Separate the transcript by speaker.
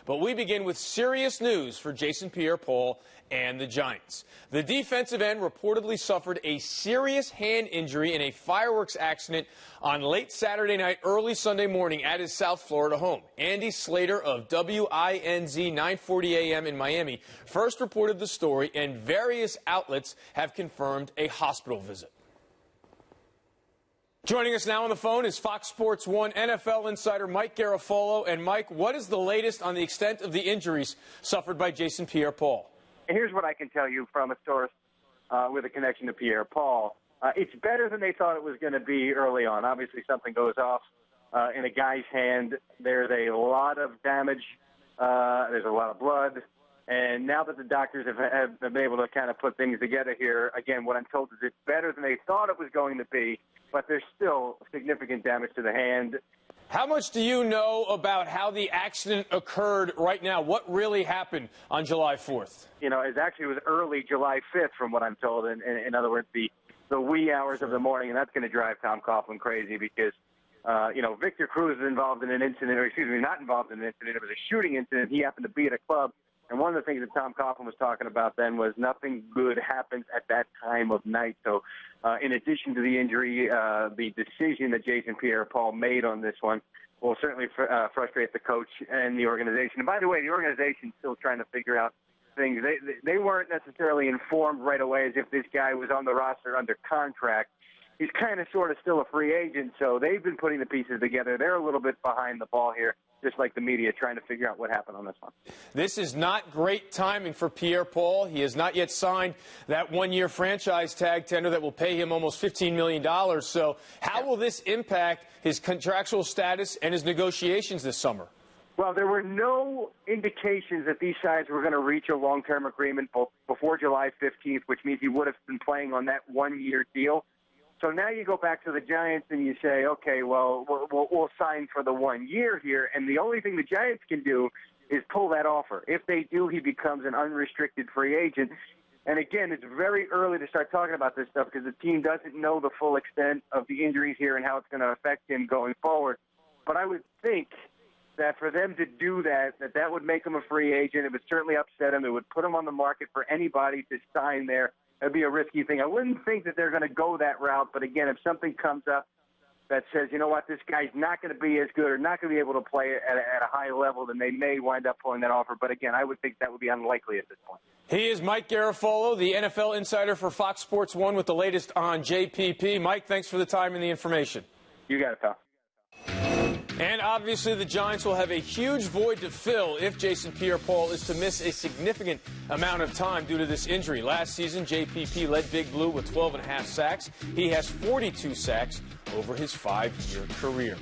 Speaker 1: But we begin with serious news for Jason Pierre-Paul and the Giants. The defensive end reportedly suffered a serious hand injury in a fireworks accident on late Saturday night, early Sunday morning at his South Florida home. Andy Slater of WINZ 940 AM in Miami first reported the story, and various outlets have confirmed a hospital visit. Joining us now on the phone is Fox Sports 1 NFL insider Mike Garafolo. And Mike, what is the latest on the extent of the injuries suffered by Jason Pierre-Paul?
Speaker 2: Here's what I can tell you from a source with a connection to Pierre-Paul. It's better than they thought it was going to be early on. Obviously, something goes off in a guy's hand. There's a lot of damage. There's a lot of blood. And now that the doctors have been able to kind of put things together here, again, what I'm told is it's better than they thought it was going to be, but there's still significant damage to the hand.
Speaker 1: How much do you know about how the accident occurred right now? What really happened on July 4th?
Speaker 2: You know, it was early July 5th, from what I'm told. In other words, the wee hours of the morning, and that's going to drive Tom Coughlin crazy because, Victor Cruz is involved in an incident, or excuse me, not involved in an incident. It was a shooting incident. He happened to be at a club. And one of the things that Tom Coughlin was talking about then was nothing good happens at that time of night. So in addition to the injury, the decision that Jason Pierre-Paul made on this one will certainly frustrate the coach and the organization. And by the way, the organization's still trying to figure out things. They weren't necessarily informed right away as if this guy was on the roster under contract. He's kind of sort of still a free agent, so they've been putting the pieces together. They're a little bit behind the ball here, just like the media, trying to figure out what happened on this one.
Speaker 1: This is not great timing for Pierre-Paul. He has not yet signed that one-year franchise tag tender that will pay him almost $15 million. So how will this impact his contractual status and his negotiations this summer?
Speaker 2: Well, there were no indications that these sides were going to reach a long-term agreement before July 15th, which means he would have been playing on that one-year deal. So now you go back to the Giants and you say, okay, well, we'll sign for the 1 year here. And the only thing the Giants can do is pull that offer. If they do, he becomes an unrestricted free agent. And again, it's very early to start talking about this stuff because the team doesn't know the full extent of the injuries here and how it's going to affect him going forward. But I would think that for them to do that would make him a free agent. It would certainly upset him. It would put him on the market for anybody to sign there. That'd be a risky thing. I wouldn't think that they're going to go that route. But again, if something comes up that says, you know what, this guy's not going to be as good or not going to be able to play at a high level, then they may wind up pulling that offer. But again, I would think that would be unlikely at this point.
Speaker 1: He is Mike Garafolo, the NFL insider for Fox Sports 1 with the latest on JPP. Mike, thanks for the time and the information.
Speaker 2: You got it, pal.
Speaker 1: And obviously the Giants will have a huge void to fill if Jason Pierre-Paul is to miss a significant amount of time due to this injury. Last season, JPP led Big Blue with 12.5 sacks. He has 42 sacks over his 5-year career.